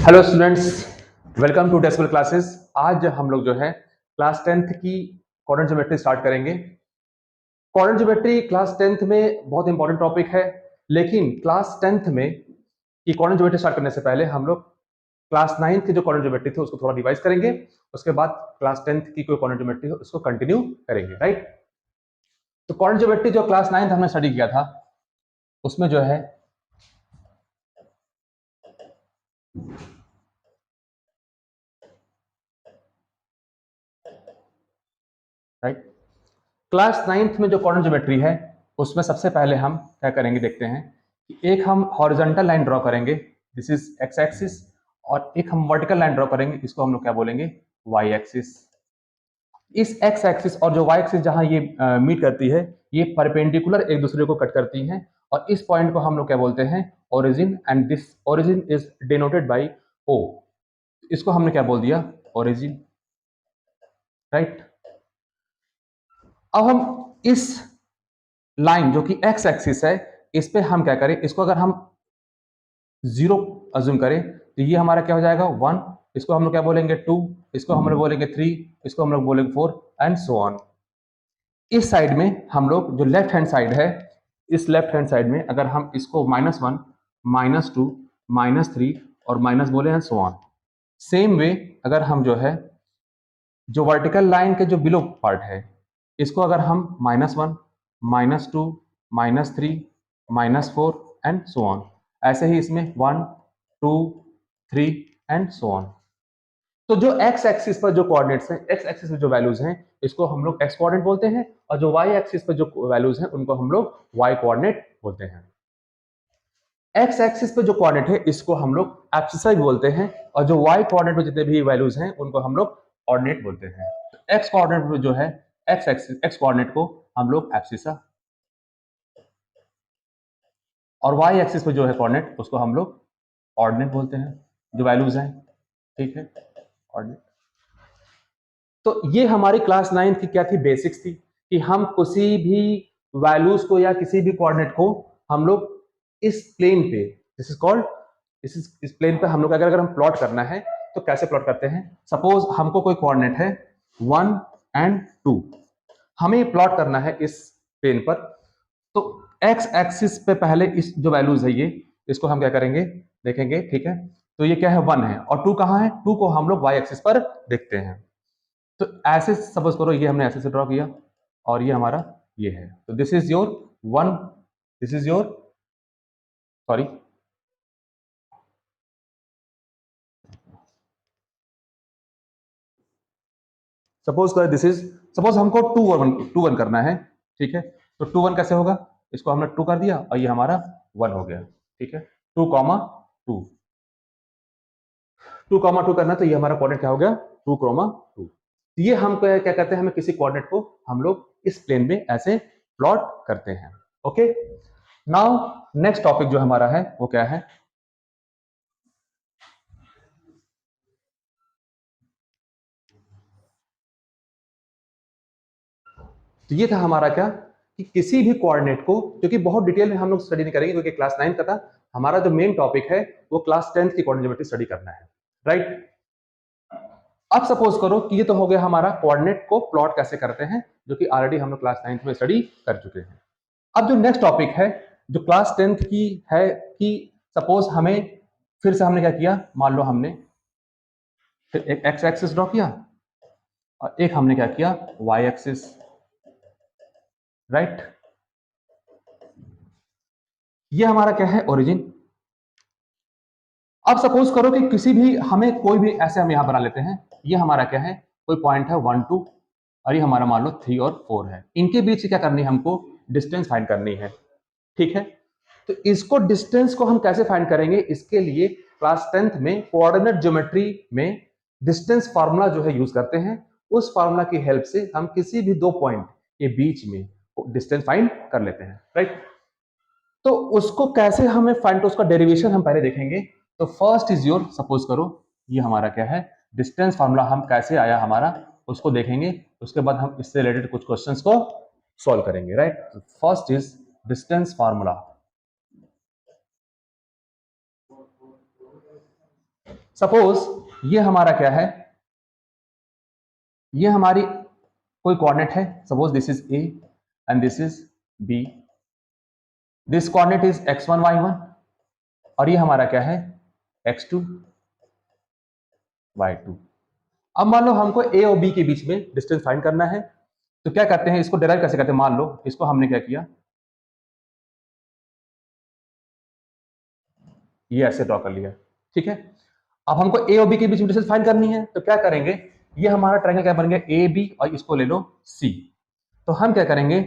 Hello students, welcome to decimal classes. आज हम लोग जो है क्लास 10th की क्वाड्रेंट ज्योमेट्री स्टार्ट करेंगे। क्वाड्रेंट ज्योमेट्री क्लास 10th में बहुत इंपॉर्टेंट टॉपिक है, लेकिन क्लास 10th में की क्वाड्रेंट ज्योमेट्री स्टार्ट करने से पहले हम लोग क्लास 9th की जो क्वाड्रेंट ज्योमेट्री थी उसको थोड़ा रिवाइज करेंगे। उसके बाद क्लास 10th की कोई क्वाड्रेंट ज्योमेट्री हो उसको कंटिन्यू करेंगे, राइट। तो क्वाड्रेंट ज्योमेट्री जो क्लास 9th हमने स्टडी किया था उसमें जो है राइट, क्लास 9th में जो क्वाड्रेंट ज्योमेट्री है उसमें सबसे पहले हम क्या करेंगे देखते हैं कि एक हम हॉरिजॉन्टल लाइन ड्रॉ करेंगे, दिस इज एक्स एक्सिस, और एक हम वर्टिकल लाइन ड्रॉ करेंगे, इसको हम लोग क्या बोलेंगे, वाई एक्सिस। इस एक्स एक्सिस और जो वाई एक्सिस जहां ये मीट करती है ये परपेंडिकुलर एक दूसरे को कट करती हैं, और इस पॉइंट को हम लोग क्या बोलते हैं, origin, and this origin is denoted by O. इसको हमने क्या बोल दिया, ओरिजिन, राइट। अब हम इस लाइन जो कि एक्स एक्सिस है इस पे हम क्या करें, इसको अगर हम जीरो अज्यूम करें तो ये हमारा क्या हो जाएगा, वन। इसको हम लोग क्या बोलेंगे, टू। इसको हम लोग बोलेंगे थ्री। इसको हम लोग बोलेंगे फोर, एंड सो ऑन। इस साइड में हम लोग जो लेफ्ट हैंड साइड है, इस लेफ्ट हैंड साइड में अगर हम इसको -1, -2, -3 और माइनस बोले, and so on. Same way अगर हम जो है जो वर्टिकल लाइन के जो बिलो पार्ट है इसको अगर हम -1, -2, -3, -4 एंड सो ऑन, ऐसे ही इसमें 1, 2, 3 एंड सो ऑन। तो जो एक्स एक्सिस पर जो कोऑर्डिनेट्स हैं, एक्स एक्सिस पे जो वैल्यूज हैं इसको हम लोग एक्स कोऑर्डिनेट बोलते हैं, और जो वाई एक्सिस पर जो वैल्यूज हैं उनको हम लोग वाई कोऑर्डिनेट बोलते हैं। एक्स एक्सिस पे जो कोऑर्डिनेट है इसको हम लोग एब्सिसा भी बोलते हैं, और जो वाई कोऑर्डिनेट पे जितने भी वैल्यूज हैं उनको हम लोग ऑर्डिनेट बोलते हैं। एक्स कोऑर्डिनेट पे जो है एक्स एक्सिस, एक्स कोऑर्डिनेट को हम लोग एब्सिसा, और वाई एक्सिस पे जो है कोऑर्डिनेट उसको हम लोग ऑर्डिनेट बोलते हैं, जो वैल्यूज हैं, ठीक है, ऑर्डिनेट। तो ये हमारी क्लास 9 की क्या थी, बेसिक्स थी, कि हम किसी भी वैल्यूज को या किसी भी कोऑर्डिनेट को हम लोग इस प्लेन पे, दिस इज कॉल्ड, इस प्लेन पे हम लोग अगर हम प्लॉट करना है तो कैसे प्लॉट करते हैं। सपोज हमको कोई कोऑर्डिनेट है 1 एंड 2, हमें प्लॉट करना है इस प्लेन पर। तो एक्स एक्सिस पे पहले इस जो वैल्यूज है ये, इसको हम क्या करेंगे, देखेंगे, ठीक है। तो ये क्या है, 1 है, और 2 कहाँ है, 2 को हम लोग वाई एक्सिस पर देखते हैं। तो ऐसे सपोज करो ये हमने ऐसे से ड्रॉ किया, और ये हमारा ये है, तो this is your 1, this is your, sorry, suppose करो दिस इज, सपोज हमको 2 1 करना है, ठीक है। तो 2 1 कैसे होगा, इसको हमने 2 कर दिया और ये हमारा 1 हो गया, ठीक है। 2, 2 करना, तो ये हमारा कोऑर्डिनेट क्या हो गया, 2, 2। ये हम क्या करते हैं, हमें किसी कोऑर्डिनेट को हम लोग इस प्लेन में ऐसे प्लॉट करते हैं, ओके। नाउ नेक्स्ट टॉपिक जो हमारा है वो क्या है, तो ये था हमारा क्या, कि किसी भी कोऑर्डिनेट को, क्योंकि बहुत डिटेल में हम लोग स्टडी नहीं करेंगे क्योंकि क्लास 9 का था, हमारा जो मेन टॉपिक है वो क्लास 10th की कोऑर्डिनेट ज्योमेट्री स्टडी करना है, राइट। अब सपोज करो कि ये तो हो गया हमारा कोऑर्डिनेट को प्लॉट कैसे करते हैं, जो कि ऑलरेडी हम लोग क्लास 9th में स्टडी कर चुके हैं। अब जो नेक्स्ट टॉपिक है जो क्लास 10th की है, कि सपोज हमें फिर से हमने क्या किया, मान लो हमने फिर एक एक्स एक्सिस ड्रॉ किया और एक हमने क्या किया, वाई एक्सिस, राइट। ये हमारा क्या है, ओरिजिन। अब सपोज करो कि किसी भी हमें कोई भी ऐसे हम यहां बना लेते हैं, ये हमारा क्या है, कोई पॉइंट है 1 2, और ये हमारा मान लो 3 और 4 है, इनके बीच क्या करनी है, हमको डिस्टेंस फाइंड करनी है, ठीक है। तो इसको डिस्टेंस को हम कैसे फाइंड करेंगे, इसके लिए क्लास 10th में कोऑर्डिनेट ज्योमेट्री में डिस्टेंस फार्मूला जो है यूज करते हैं। उस फार्मूला की हेल्प से हम किसी भी दो पॉइंट के बीच में डिस्टेंस फाइंड कर लेते हैं, राइट। तो उसको कैसे हमें फाइंड, तो उसका डेरिवेशन हम पहले देखेंगे। तो फर्स्ट इज योर, सपोज करो ये हमारा क्या है, डिस्टेंस फार्मूला हम कैसे आया हमारा उसको देखेंगे। उसके बाद हम इससे रिलेटेड कुछ क्वेश्चंस को सॉल्व करेंगे, right. First is distance formula. Suppose ये हमारा क्या है, ये हमारी कोई कोऑर्डिनेट है, suppose this is A and this is B, this coordinate is x1 y1 और ये हमारा क्या है x2 y2। अब मान लो हमको ए और बी के बीच में डिस्टेंस फाइंड करना है, तो क्या करते हैं, इसको डिराइव कैसे करते हैं, मान लो इसको हमने क्या किया, ये ऐसे ड्रॉ कर लिया, ठीक है। अब हमको ए और बी के बीच में डिस्टेंस फाइंड करनी है, तो क्या करेंगे, ये हमारा ट्रायंगल क्या बन गया, ए बी, और इसको ले लो सी। तो हम क्या करेंगे,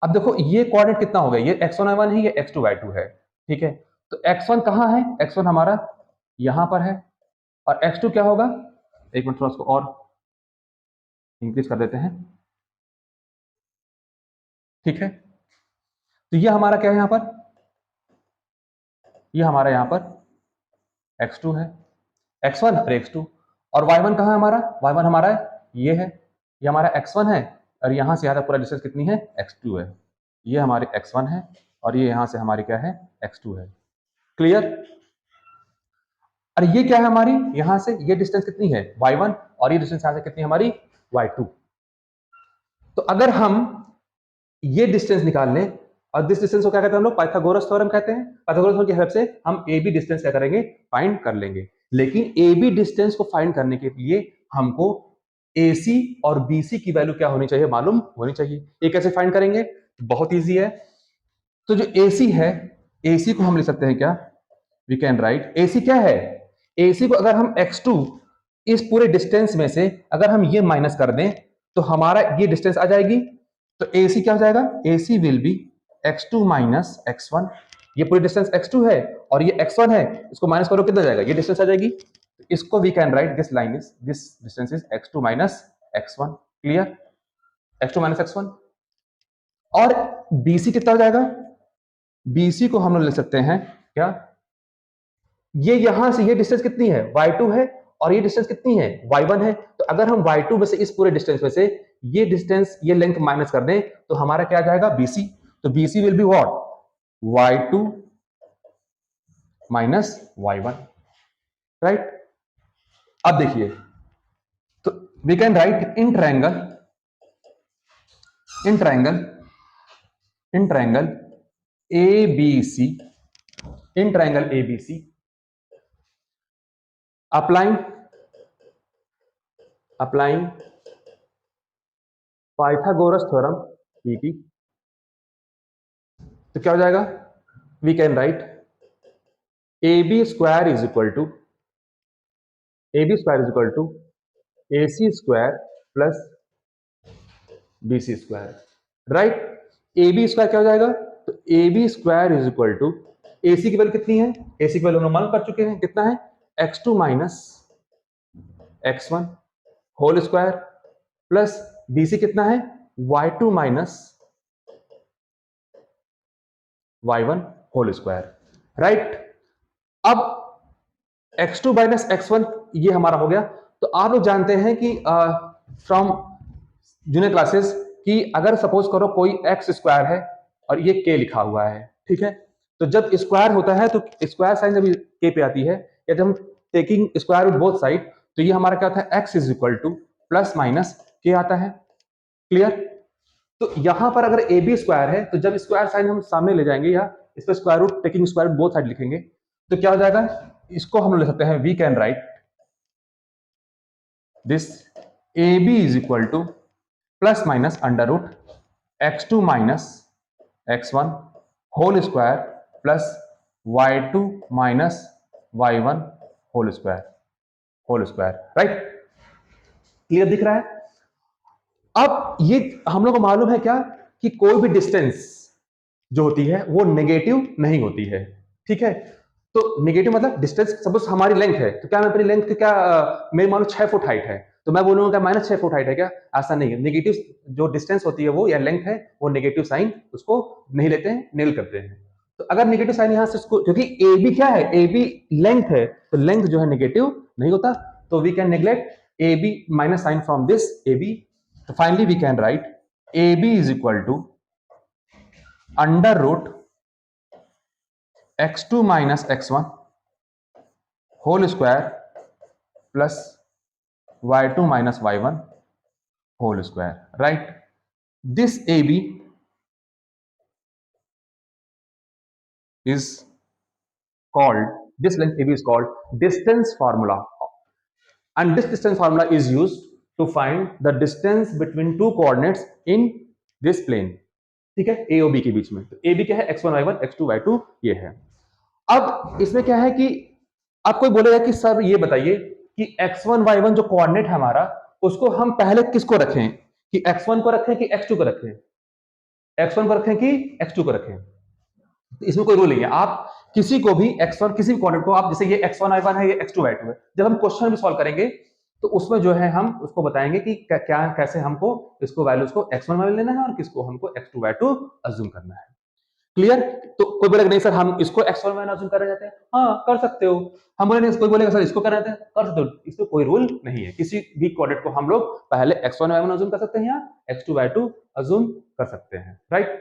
अब देखो ये कोऑर्डिनेट कितना हो गया, ये x1 y1 है, ये x2 y2 है, ठीक है। तो x1 कहाँ है, x1 हमारा यहां पर है, और x2 क्या होगा, एक मिनट थोड़ा उसको और इंक्रीज कर देते हैं, ठीक है। तो ये हमारा क्या है, यहां पर ये हमारा यहां पर x2 है, x1 और x2, और y1 कहाँ है हमारा, y1 हमारा ये है, ये हमारा x1 है, और यहां से यहां तक पूरा डिस्टेंस कितनी है, x2 है। ये हमारी x1 है और ये यहां से हमारी क्या है, x2 है। क्लियर। और ये क्या है हमारी, यहां से ये डिस्टेंस कितनी है, y1, और ये डिस्टेंस यहां से कितनी है हमारी, y2। तो अगर हम ये डिस्टेंस निकाल लें, और दिस डिस्टेंस को क्या कहते हैं हम लोग, पाइथागोरस थ्योरम कहते हैं। पाइथागोरस थ्योरम की हेल्प से हम ए बी डिस्टेंस क्या करेंगे, फाइंड कर लेंगे। लेकिन ए बी डिस्टेंस को फाइंड करने के लिए हमको AC और BC की वैल्यू क्या होनी चाहिए, मालूम होनी चाहिए। ये कैसे फाइंड करेंगे, बहुत ईजी है। तो जो AC है, AC को हम लिख सकते हैं क्या, वी कैन राइट, AC क्या है, AC को अगर हम x2 इस पूरे डिस्टेंस में से अगर हम ये माइनस कर दें, तो हमारा ये डिस्टेंस आ जाएगी। तो AC क्या हो जाएगा, AC will be x2 minus x1। ये पूरी डिस्टेंस x2 है और ये x1 है, इसको माइनस करो कितना जाएगा, ये डिस्टेंस आ जाएगी। तो इसको we can write, this line is, this distance is x2 minus x1। Clear, x2 minus x1। और BC कितना हो जाएगा, BC को हम लोग लिख सकते हैं क्या, ये यहां से ये डिस्टेंस कितनी है, y2 है, और ये डिस्टेंस कितनी है, y1 है। तो अगर हम y2 में से इस पूरे डिस्टेंस में से ये डिस्टेंस, ये लेंथ माइनस कर दें, तो हमारा क्या आ जाएगा, BC। तो BC will be what, y2 minus y1, right. अब देखिए, तो we can write in triangle, in triangle, in triangle ABC, in triangle ABC, applying Pythagoras theorem PT, तो क्या हो जाएगा, we can write AB square is equal to, AB square is equal to AC square plus BC square, right. AB square क्या हो जाएगा, तो AB square is equal to, AC की value कितनी है, AC की वैल्यू हम मालूम कर चुके हैं, कितना है, x2 minus x1 whole square plus BC कितना है, y2 minus y1 whole square, right. अब x2 माइनस x1 ये हमारा हो गया। तो आप लोग जानते हैं कि फ्रॉम जूनियर क्लासेस कि अगर सपोज करो कोई x स्क्वायर है और ये k लिखा हुआ है, ठीक है। तो जब स्क्वायर होता है तो स्क्वायर साइन जब k पे आती है, या जब हम taking square root both side, तो ये हमारा क्या होता है, x is equal to plus minus k आता है। क्लियर। तो यहां पर अगर ए बी स्क्वायर है, तो जब स्क्वायर साइन हम सामने ले जाएंगे या इस पर square root taking square root both side लिखेंगे, तो क्या हो जाएगा, इसको हम ले सकते हैं, we can write this A B is equal to plus minus under root x2 minus x1 whole square plus y2 minus y1 whole square, right. Clear दिख रहा है। अब ये हम लोग को मालूम है क्या, कि कोई भी डिस्टेंस जो होती है वो नेगेटिव नहीं होती है, ठीक है। तो नेगेटिव मतलब डिस्टेंस, सपोज हमारी लेंथ है, तो क्या मैं अपनी लेंथ क्या, मेरी मान लो 6 फुट हाइट है, तो मैं बोलूंगा क्या माइनस 6 फुट हाइट है क्या, ऐसा नहीं है। नेगेटिव जो डिस्टेंस होती है वो या लेंथ है, वो नेगेटिव साइन उसको नहीं लेते हैं, नेल करते हैं। तो अगर नेगेटिव साइन यहां से उसको, क्योंकि ए बी क्या है, ए बी लेंथ है, तो लेंथ जो है नेगेटिव नहीं होता, तो we can neglect A B minus sign from this A B. तो finally we can write A B is equal to under root x2 minus x1 whole square plus y2 minus y1 whole square, right? This AB is called, this length AB is called distance formula, and this distance formula is used to find the distance between two coordinates in this plane. ठीक है, A और B के बीच में। तो AB क्या है? x1 y1 x2 y2 ये है। अब इसमें क्या है कि आप कोई बोलेगा कि सर ये बताइए कि x1 y1 जो कोऑर्डिनेट है हमारा, उसको हम पहले किसको रखें, कि x1 को रखें कि x2 को रखें, x1 को रखें कि x2 को रखें? तो इसमें कोई रूल नहीं है। आप किसी को भी x1 किसी भी कोऑर्डिनेट को, आप जैसे ये x1 y1 है, ये x2 y2 है, जब हम क्वेश्चन भी सॉल्व करेंगे तो उसमें जो है हम उसको बताएंगे कि क्या कैसे हमको इसको वैल्यूज को x1 y1 लेना है और किसको हमको x2 y2 अज्यूम करना है। क्लियर? तो कोई बोलेगा नहीं सर हम इसको x1 y1 अज्यूम करना चाहते हैं, हाँ कर सकते हो। हम बोले नहीं, कोई बोलेगा सर इसको करना चाहते हैं, कर सकते हो। इसमें कोई रूल नहीं है। किसी भी कोऑर्डिनेट को हम लोग पहले x1 y1 अज्यूम कर सकते हैं या x2 y2 अज्यूम कर सकते हैं, राइट?